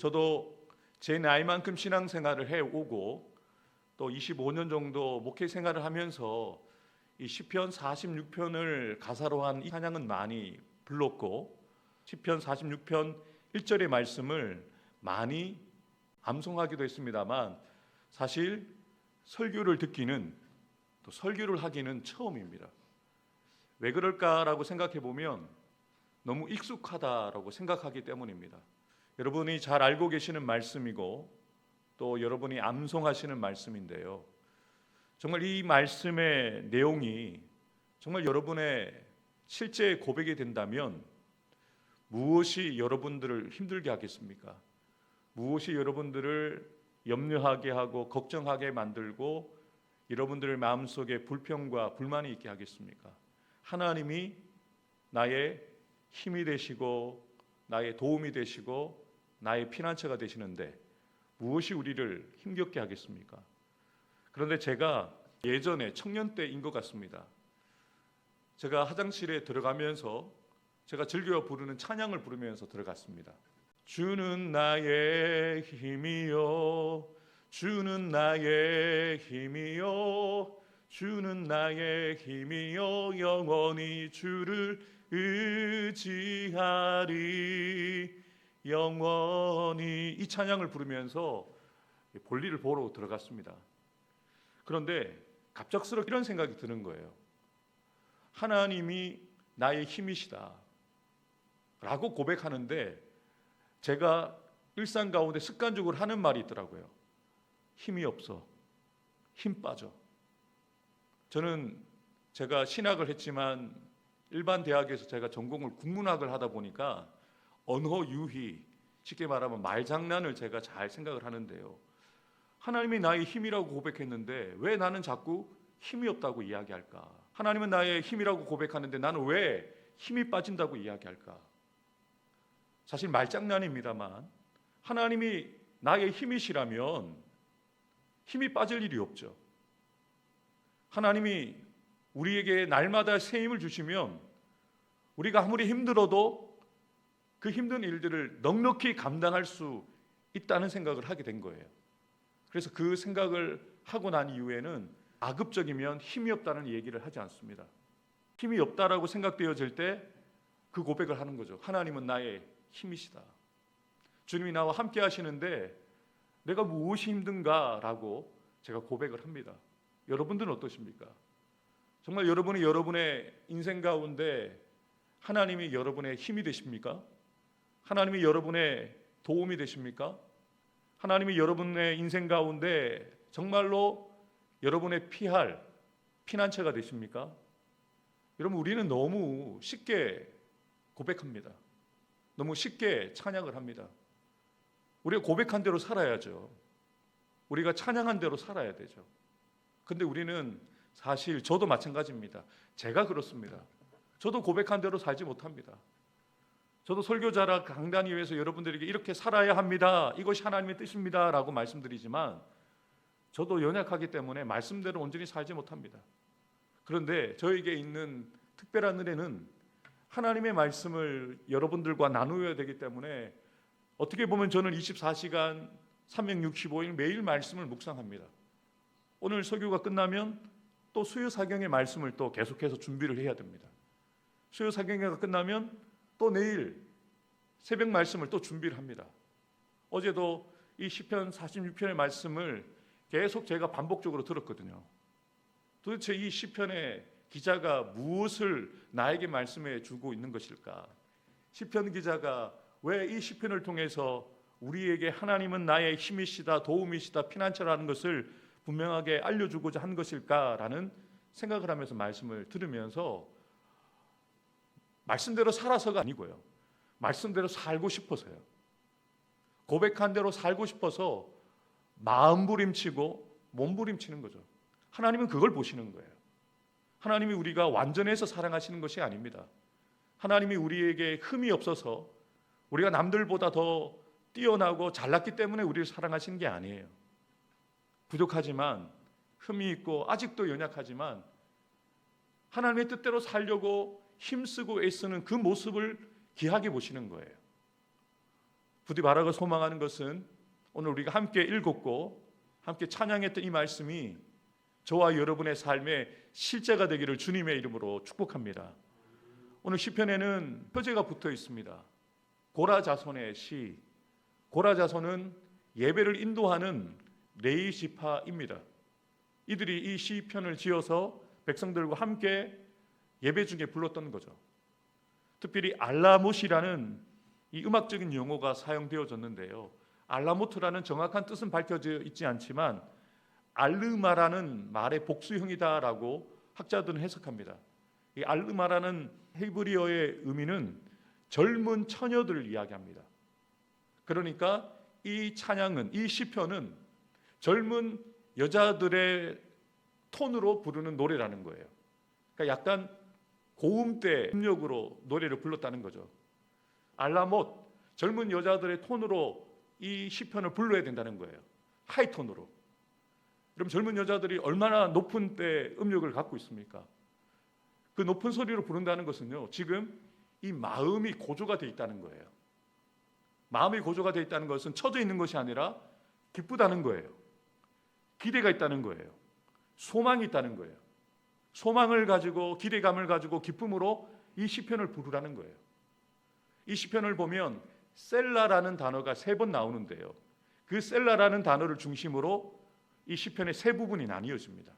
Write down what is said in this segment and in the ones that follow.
저도 제 나이만큼 신앙생활을 해오고 또 25년 정도 목회 생활을 하면서 이 시편 46편을 가사로 한 이 찬양은 많이 불렀고 시편 46편 1절의 말씀을 많이 암송하기도 했습니다만 사실 설교를 듣기는 또 설교를 하기는 처음입니다. 왜 그럴까라고 생각해 보면 너무 익숙하다라고 생각하기 때문입니다. 여러분이 잘 알고 계시는 말씀이고 또 여러분이 암송하시는 말씀인데요. 정말 이 말씀의 내용이 정말 여러분의 실제 고백이 된다면 무엇이 여러분들을 힘들게 하겠습니까? 무엇이 여러분들을 염려하게 하고 걱정하게 만들고 여러분들의 마음속에 불평과 불만이 있게 하겠습니까? 하나님이 나의 힘이 되시고 나의 도움이 되시고 나의 피난처가 되시는데 무엇이 우리를 힘겹게 하겠습니까? 그런데 제가 예전에 청년 때인 것 같습니다. 제가 화장실에 들어가면서 제가 즐겨 부르는 찬양을 부르면서 들어갔습니다. 주는 나의 힘이요 주는 나의 힘이요 주는 나의 힘이요 영원히 주를 의지하리 영원히 이 찬양을 부르면서 볼일을 보러 들어갔습니다. 그런데 갑작스럽게 이런 생각이 드는 거예요. 하나님이 나의 힘이시다 라고 고백하는데 제가 일상 가운데 습관적으로 하는 말이 있더라고요. 힘이 없어. 힘 빠져. 저는 제가 신학을 했지만 일반 대학에서 제가 전공을 국문학을 하다 보니까 언어 유희, 쉽게 말하면 말장난을 제가 잘 생각을 하는데요. 하나님이 나의 힘이라고 고백했는데 왜 나는 자꾸 힘이 없다고 이야기할까? 하나님은 나의 힘이라고 고백하는데 나는 왜 힘이 빠진다고 이야기할까? 사실 말장난입니다만 하나님이 나의 힘이시라면 힘이 빠질 일이 없죠. 하나님이 우리에게 날마다 새 힘을 주시면 우리가 아무리 힘들어도 그 힘든 일들을 넉넉히 감당할 수 있다는 생각을 하게 된 거예요. 그래서 그 생각을 하고 난 이후에는 가급적이면 힘이 없다는 얘기를 하지 않습니다. 힘이 없다라고 생각되어질 때 그 고백을 하는 거죠. 하나님은 나의 힘이시다. 주님이 나와 함께 하시는데 내가 무엇이 힘든가라고 제가 고백을 합니다. 여러분들은 어떠십니까? 정말 여러분이 여러분의 인생 가운데 하나님이 여러분의 힘이 되십니까? 하나님이 여러분의 도움이 되십니까? 하나님이 여러분의 인생 가운데 정말로 여러분의 피난처가 되십니까? 여러분, 우리는 너무 쉽게 고백합니다. 너무 쉽게 찬양을 합니다. 우리가 고백한 대로 살아야죠. 우리가 찬양한 대로 살아야 되죠. 근데 우리는 사실 저도 마찬가지입니다. 제가 그렇습니다. 저도 고백한 대로 살지 못합니다. 저도 설교자라 강단 위에서 여러분들에게 이렇게 살아야 합니다. 이것이 하나님의 뜻입니다. 라고 말씀드리지만 저도 연약하기 때문에 말씀대로 온전히 살지 못합니다. 그런데 저에게 있는 특별한 은혜는 하나님의 말씀을 여러분들과 나누어야 되기 때문에 어떻게 보면 저는 24시간 365일 매일 말씀을 묵상합니다. 오늘 설교가 끝나면 또 수요사경의 말씀을 또 계속해서 준비를 해야 됩니다. 수요사경회가 끝나면 또 내일 새벽 말씀을 또 준비를 합니다. 어제도 이 시편 46편의 말씀을 계속 제가 반복적으로 들었거든요. 도대체 이 시편의 기자가 무엇을 나에게 말씀해 주고 있는 것일까? 시편 기자가 왜 이 시편을 통해서 우리에게 하나님은 나의 힘이시다, 도움이시다, 피난처라는 것을 분명하게 알려주고자 한 것일까라는 생각을 하면서 말씀을 들으면서 말씀대로 살아서가 아니고요. 말씀대로 살고 싶어서요. 고백한 대로 살고 싶어서 마음부림치고 몸부림치는 거죠. 하나님은 그걸 보시는 거예요. 하나님이 우리가 완전해서 사랑하시는 것이 아닙니다. 하나님이 우리에게 흠이 없어서 우리가 남들보다 더 뛰어나고 잘났기 때문에 우리를 사랑하시는 게 아니에요. 부족하지만 흠이 있고 아직도 연약하지만 하나님의 뜻대로 살려고 힘쓰고 애쓰는 그 모습을 귀하게 보시는 거예요. 부디 바라고 소망하는 것은 오늘 우리가 함께 읽었고 함께 찬양했던 이 말씀이 저와 여러분의 삶의 실제가 되기를 주님의 이름으로 축복합니다. 오늘 시편에는 표제가 붙어 있습니다. 고라 자손의 시. 고라 자손은 예배를 인도하는 레위 지파입니다. 이들이 이 시편을 지어서 백성들과 함께 예배 중에 불렀던 거죠. 특별히 알라못이라는 이 음악적인 용어가 사용되어졌는데요. 알라모트라는 정확한 뜻은 밝혀져 있지 않지만 알르마라는 말의 복수형이다라고 학자들은 해석합니다. 이 알르마라는 히브리어의 의미는 젊은 처녀들을 이야기합니다. 그러니까 이 찬양은, 이 시편은 젊은 여자들의 톤으로 부르는 노래라는 거예요. 그러니까 약간 고음대 음역으로 노래를 불렀다는 거죠. 알라못, 젊은 여자들의 톤으로 이 시편을 불러야 된다는 거예요. 하이톤으로. 그럼 젊은 여자들이 얼마나 높은 때 음역을 갖고 있습니까? 그 높은 소리로 부른다는 것은요, 지금 이 마음이 고조가 되어 있다는 거예요. 마음이 고조가 되어 있다는 것은 처져 있는 것이 아니라 기쁘다는 거예요. 기대가 있다는 거예요. 소망이 있다는 거예요. 소망을 가지고 기대감을 가지고 기쁨으로 이 시편을 부르라는 거예요. 이 시편을 보면 셀라라는 단어가 3번 나오는데요. 그 셀라라는 단어를 중심으로 이 시편의 세 부분이 나뉘어집니다.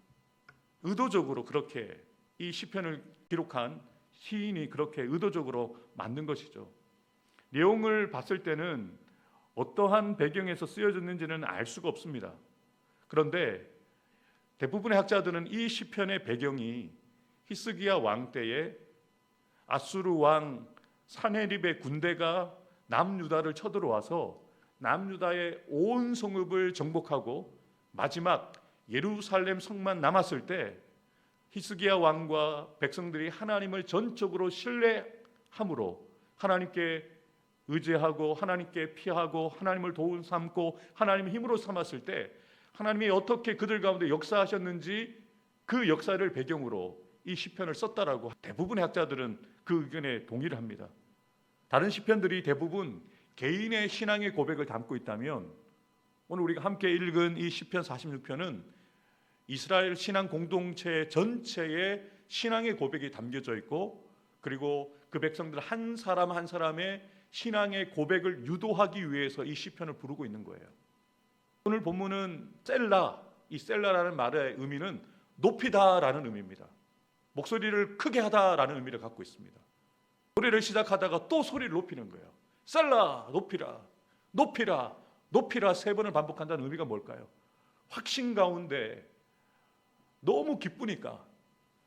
의도적으로 그렇게 이 시편을 기록한 시인이 그렇게 의도적으로 만든 것이죠. 내용을 봤을 때는 어떠한 배경에서 쓰여졌는지는 알 수가 없습니다. 그런데 대부분의 학자들은 이 시편의 배경이 히스기야 왕 때에 아수르 왕 사네립의 군대가 남유다를 쳐들어와서 남유다의 온 성읍을 정복하고 마지막 예루살렘 성만 남았을 때 히스기야 왕과 백성들이 하나님을 전적으로 신뢰함으로 하나님께 의지하고 하나님께 피하고 하나님을 도움 삼고 하나님의 힘으로 삼았을 때 하나님이 어떻게 그들 가운데 역사하셨는지 그 역사를 배경으로 이 시편을 썼다라고 대부분의 학자들은 그 의견에 동의를 합니다. 다른 시편들이 대부분 개인의 신앙의 고백을 담고 있다면 오늘 우리가 함께 읽은 이 시편 46편은 이스라엘 신앙 공동체 전체의 신앙의 고백이 담겨져 있고 그리고 그 백성들 한 사람 한 사람의 신앙의 고백을 유도하기 위해서 이 시편을 부르고 있는 거예요. 오늘 본문은 셀라, 이 셀라라는 말의 의미는 높이다라는 의미입니다. 목소리를 크게 하다라는 의미를 갖고 있습니다. 노래를 시작하다가 또 소리를 높이는 거예요. 셀라, 높이라, 높이라, 높이라 3번을 반복한다는 의미가 뭘까요? 확신 가운데 너무 기쁘니까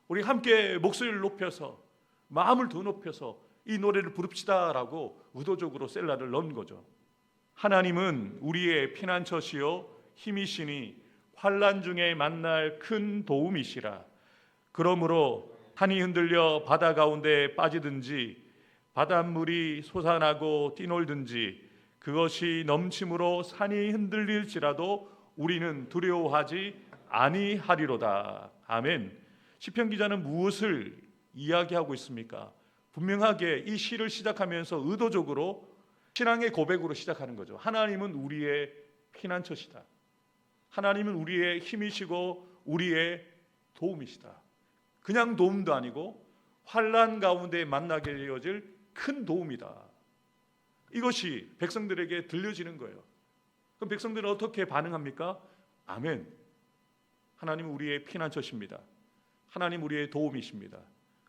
우리 함께 목소리를 높여서 마음을 더 높여서 이 노래를 부릅시다라고 의도적으로 셀라를 넣은 거죠. 하나님은 우리의 피난처시요 힘이시니 환난 중에 만날 큰 도움이시라. 그러므로 산이 흔들려 바다 가운데 빠지든지 바닷물이 솟아나고 뛰놀든지 그것이 넘침으로 산이 흔들릴지라도 우리는 두려워하지 아니하리로다. 아멘. 시편 기자는 무엇을 이야기하고 있습니까? 분명하게 이 시를 시작하면서 의도적으로 신앙의 고백으로 시작하는 거죠. 하나님은 우리의 피난처시다. 하나님은 우리의 힘이시고 우리의 도움이시다. 그냥 도움도 아니고 환난 가운데 만나게 되어질 큰 도움이다. 이것이 백성들에게 들려지는 거예요. 그럼 백성들은 어떻게 반응합니까? 아멘. 하나님은 우리의 피난처십니다. 하나님 우리의 도움이십니다.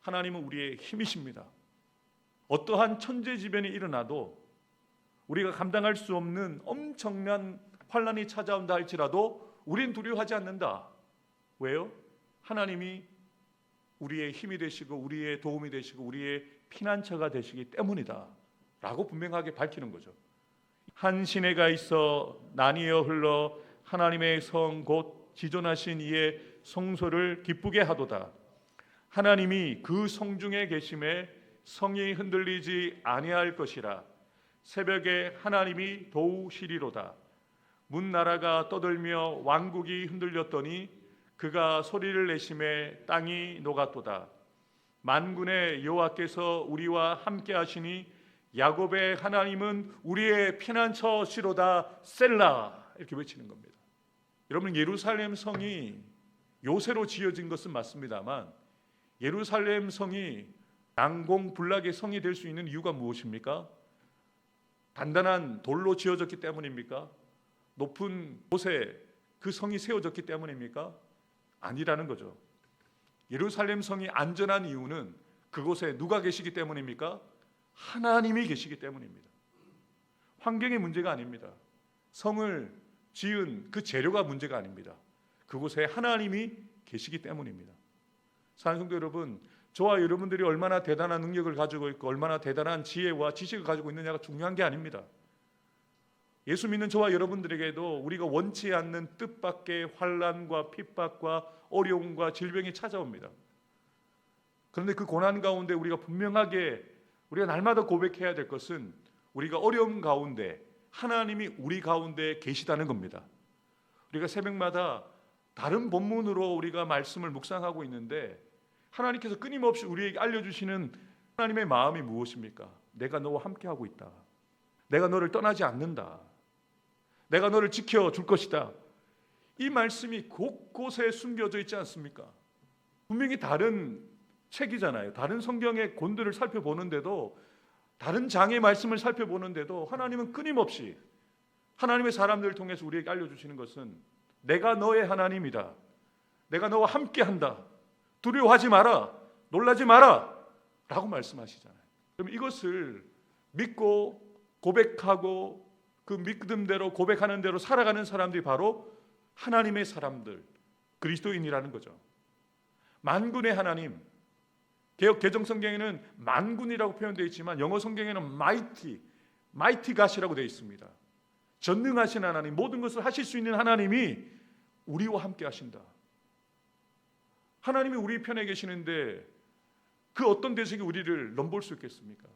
하나님은 우리의 힘이십니다. 어떠한 천재지변이 일어나도 우리가 감당할 수 없는 엄청난 환난이 찾아온다 할지라도 우린 두려워하지 않는다. 왜요? 하나님이 우리의 힘이 되시고 우리의 도움이 되시고 우리의 피난처가 되시기 때문이다 라고 분명하게 밝히는 거죠. 한 시내가 있어 나뉘어 흘러 하나님의 성 곧 지존하신 이의 성소를 기쁘게 하도다. 하나님이 그 성중에 계심에 성이 흔들리지 아니할 것이라. 새벽에 하나님이 도우시리로다. 문나라가 떠들며 왕국이 흔들렸더니 그가 소리를 내심에 땅이 녹았도다. 만군의 여호와께서 우리와 함께 하시니 야곱의 하나님은 우리의 피난처시로다 셀라 이렇게 외치는 겁니다. 여러분, 예루살렘 성이 요새로 지어진 것은 맞습니다만 예루살렘 성이 난공불락의 성이 될 수 있는 이유가 무엇입니까? 단단한 돌로 지어졌기 때문입니까? 높은 곳에 그 성이 세워졌기 때문입니까? 아니라는 거죠. 예루살렘 성이 안전한 이유는 그곳에 누가 계시기 때문입니까? 하나님이 계시기 때문입니다. 환경의 문제가 아닙니다. 성을 지은 그 재료가 문제가 아닙니다. 그곳에 하나님이 계시기 때문입니다. 사랑하는 성도 여러분, 저와 여러분들이 얼마나 대단한 능력을 가지고 있고 얼마나 대단한 지혜와 지식을 가지고 있느냐가 중요한 게 아닙니다. 예수 믿는 저와 여러분들에게도 우리가 원치 않는 뜻밖의 환난과 핍박과 어려움과 질병이 찾아옵니다. 그런데 그 고난 가운데 우리가 분명하게 우리가 날마다 고백해야 될 것은 우리가 어려움 가운데 하나님이 우리 가운데 계시다는 겁니다. 우리가 새벽마다 다른 본문으로 우리가 말씀을 묵상하고 있는데 하나님께서 끊임없이 우리에게 알려주시는 하나님의 마음이 무엇입니까? 내가 너와 함께하고 있다. 내가 너를 떠나지 않는다. 내가 너를 지켜줄 것이다. 이 말씀이 곳곳에 숨겨져 있지 않습니까? 분명히 다른 책이잖아요. 다른 성경의 본들을 살펴보는데도, 다른 장의 말씀을 살펴보는데도 하나님은 끊임없이 하나님의 사람들을 통해서 우리에게 알려주시는 것은 내가 너의 하나님이다. 내가 너와 함께한다. 두려워하지 마라. 놀라지 마라. 라고 말씀하시잖아요. 그럼 이것을 믿고 고백하고 그 믿음대로 고백하는 대로 살아가는 사람들이 바로 하나님의 사람들, 그리스도인이라는 거죠. 만군의 하나님, 개역 개정 성경에는 만군이라고 표현되어 있지만 영어 성경에는 mighty God이라고 되어 있습니다. 전능하신 하나님, 모든 것을 하실 수 있는 하나님이 우리와 함께 하신다. 하나님이 우리 편에 계시는데 그 어떤 대적이 우리를 넘볼 수 있겠습니까?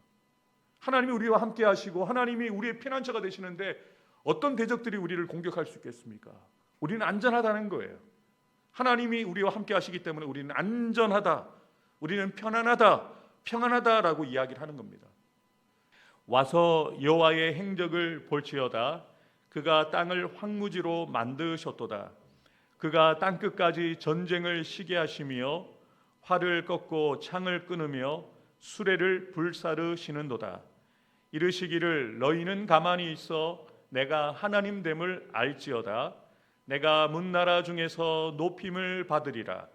하나님이 우리와 함께 하시고 하나님이 우리의 피난처가 되시는데 어떤 대적들이 우리를 공격할 수 있겠습니까? 우리는 안전하다는 거예요. 하나님이 우리와 함께 하시기 때문에 우리는 안전하다, 우리는 편안하다, 평안하다라고 이야기를 하는 겁니다. 와서 여호와의 행적을 볼지어다. 그가 땅을 황무지로 만드셨도다. 그가 땅끝까지 전쟁을 시게 하시며 활을 꺾고 창을 끊으며 수레를 불사르시는도다. 이르시기를 너희는 가만히 있어 내가 하나님 됨을 알지어다. 내가 문나라 중에서 높임을 받으리라.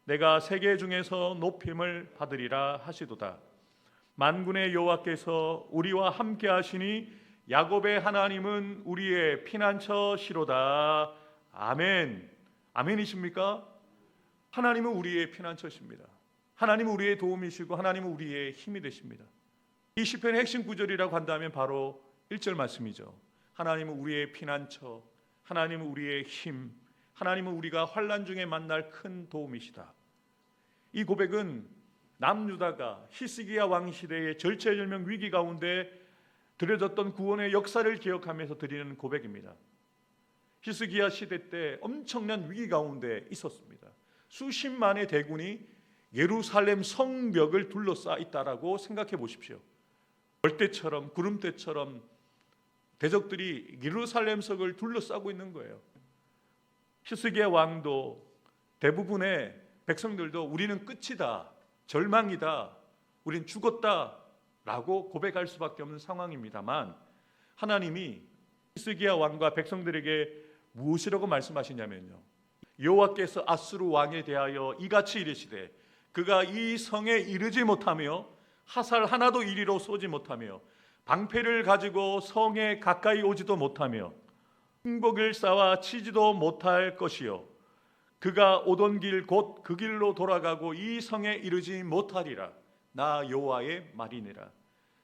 내가 세계 중에서 높임을 받으리라 하시도다. 만군의 여호와께서 우리와 함께 하시니 야곱의 하나님은 우리의 피난처시로다. 아멘. 아멘이십니까? 하나님은 우리의 피난처십니다. 하나님은 우리의 도움이시고 하나님은 우리의 힘이 되십니다. 이 시편의 핵심 구절이라고 한다면 바로 1절 말씀이죠. 하나님은 우리의 피난처, 하나님은 우리의 힘, 하나님은 우리가 환난 중에 만날 큰 도움이시다. 이 고백은 남유다가 히스기야 왕 시대의 절체절명 위기 가운데 드려졌던 구원의 역사를 기억하면서 드리는 고백입니다. 히스기야 시대 때 엄청난 위기 가운데 있었습니다. 수십만의 대군이 예루살렘 성벽을 둘러싸 있다라고 생각해 보십시오. 벌떼처럼 구름대처럼 대적들이 예루살렘 성을 둘러싸고 있는 거예요. 히스기야 왕도 대부분의 백성들도 우리는 끝이다, 절망이다, 우린 죽었다 라고 고백할 수밖에 없는 상황입니다만 하나님이 히스기야 왕과 백성들에게 무엇이라고 말씀하시냐면요, 여호와께서 아수르 왕에 대하여 이같이 이르시되 그가 이 성에 이르지 못하며 화살 하나도 이리로 쏘지 못하며 방패를 가지고 성에 가까이 오지도 못하며 흉복을 쌓아 치지도 못할 것이요 그가 오던 길 곧 그 길로 돌아가고 이 성에 이르지 못하리라. 나 여호와의 말이니라.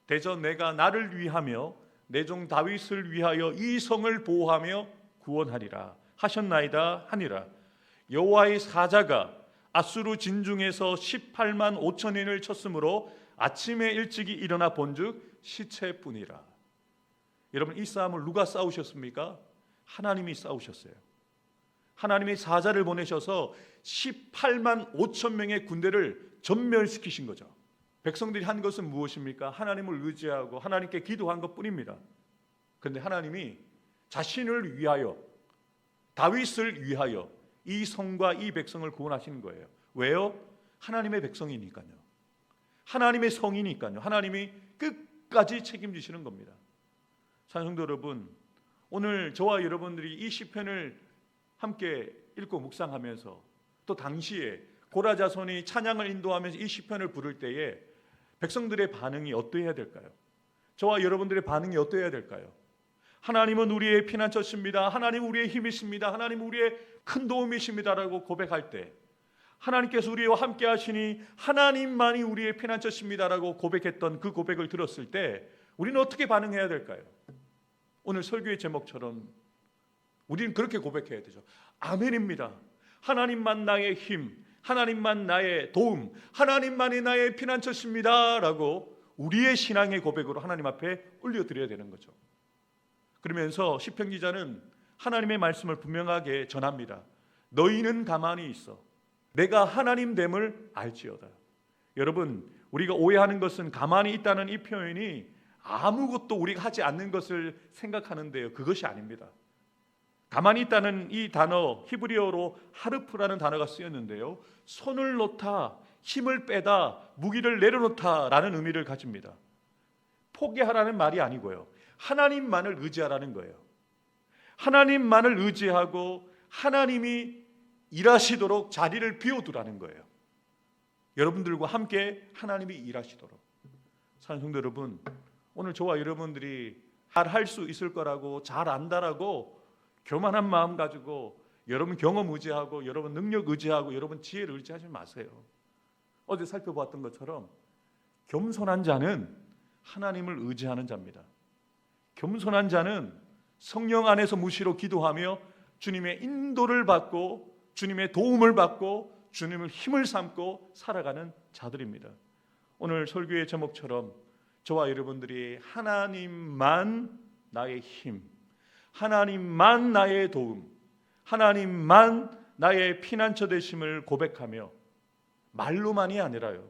대저 내가 나를 위하며 내 종 다윗을 위하여 이 성을 보호하며 구원하리라 하셨나이다 하니라. 여호와의 사자가 아수르 진중에서 18만 5천인을 쳤으므로 아침에 일찍이 일어나 본즉 시체뿐이라. 여러분, 이 싸움을 누가 싸우셨습니까? 하나님이 싸우셨어요. 하나님이 사자를 보내셔서 18만 5천 명의 군대를 전멸시키신 거죠. 백성들이 한 것은 무엇입니까? 하나님을 의지하고 하나님께 기도한 것뿐입니다. 그런데 하나님이 자신을 위하여, 다윗을 위하여 이 성과 이 백성을 구원하시는 거예요. 왜요? 하나님의 백성이니까요. 하나님의 성이니까요. 하나님이 끝까지 책임지시는 겁니다. 찬송도 여러분, 오늘 저와 여러분들이 이 시편을 함께 읽고 묵상하면서 또 당시에 고라 자손이 찬양을 인도하면서 이 시편을 부를 때에 백성들의 반응이 어떠해야 될까요? 저와 여러분들의 반응이 어떠해야 될까요? 하나님은 우리의 피난처십니다. 하나님 우리의 힘이십니다. 하나님 우리의 큰 도움이십니다라고 고백할 때, 하나님께서 우리와 함께 하시니 하나님만이 우리의 피난처십니다라고 고백했던 그 고백을 들었을 때 우리는 어떻게 반응해야 될까요? 오늘 설교의 제목처럼 우리는 그렇게 고백해야 되죠. 아멘입니다. 하나님만 나의 힘, 하나님만 나의 도움, 하나님만이 나의 피난처십니다 라고 우리의 신앙의 고백으로 하나님 앞에 올려드려야 되는 거죠. 그러면서 시편 기자는 하나님의 말씀을 분명하게 전합니다. 너희는 가만히 있어 내가 하나님됨을 알지어다. 여러분, 우리가 오해하는 것은 가만히 있다는 이 표현이 아무것도 우리가 하지 않는 것을 생각하는데요, 그것이 아닙니다. 가만히 있다는 이 단어, 히브리어로 하르프라는 단어가 쓰였는데요, 손을 놓다, 힘을 빼다, 무기를 내려놓다 라는 의미를 가집니다. 포기하라는 말이 아니고요, 하나님만을 의지하라는 거예요. 하나님만을 의지하고 하나님이 일하시도록 자리를 비워두라는 거예요. 여러분들과 함께 하나님이 일하시도록. 사랑하는 성도 여러분, 오늘 저와 여러분들이 잘 할 수 있을 거라고, 잘 안다라고 교만한 마음 가지고 여러분 경험 의지하고 여러분 능력 의지하고 여러분 지혜를 의지하지 마세요. 어제 살펴보았던 것처럼 겸손한 자는 하나님을 의지하는 자입니다. 겸손한 자는 성령 안에서 무시로 기도하며 주님의 인도를 받고 주님의 도움을 받고 주님을 힘을 삼고 살아가는 자들입니다. 오늘 설교의 제목처럼 저와 여러분들이 하나님만 나의 힘, 하나님만 나의 도움, 하나님만 나의 피난처 되심을 고백하며 말로만이 아니라요,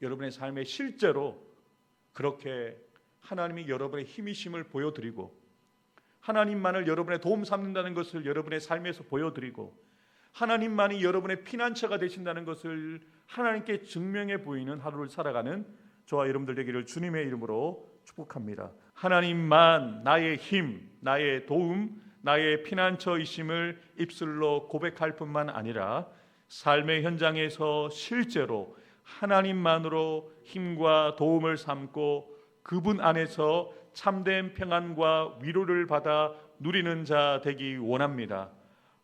여러분의 삶에 실제로 그렇게 하나님이 여러분의 힘이심을 보여드리고 하나님만을 여러분의 도움 삼는다는 것을 여러분의 삶에서 보여드리고 하나님만이 여러분의 피난처가 되신다는 것을 하나님께 증명해 보이는 하루를 살아가는 저와 여러분들 되기를 주님의 이름으로 축복합니다. 하나님만 나의 힘, 나의 도움, 나의 피난처이심을 입술로 고백할 뿐만 아니라 삶의 현장에서 실제로 하나님만으로 힘과 도움을 삼고 그분 안에서 참된 평안과 위로를 받아 누리는 자 되기 원합니다.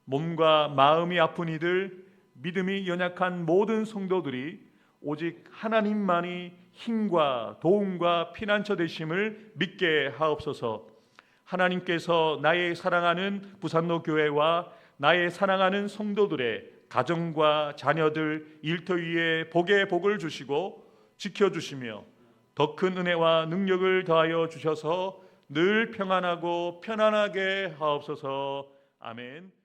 몸과 마음이 아픈 이들, 믿음이 연약한 모든 성도들이 오직 하나님만이 힘과 도움과 피난처 되심을 믿게 하옵소서. 하나님께서 나의 사랑하는 부산로 교회와 나의 사랑하는 성도들의 가정과 자녀들, 일터 위에 복의 복을 주시고 지켜주시며 더 큰 은혜와 능력을 더하여 주셔서 늘 평안하고 편안하게 하옵소서. 아멘.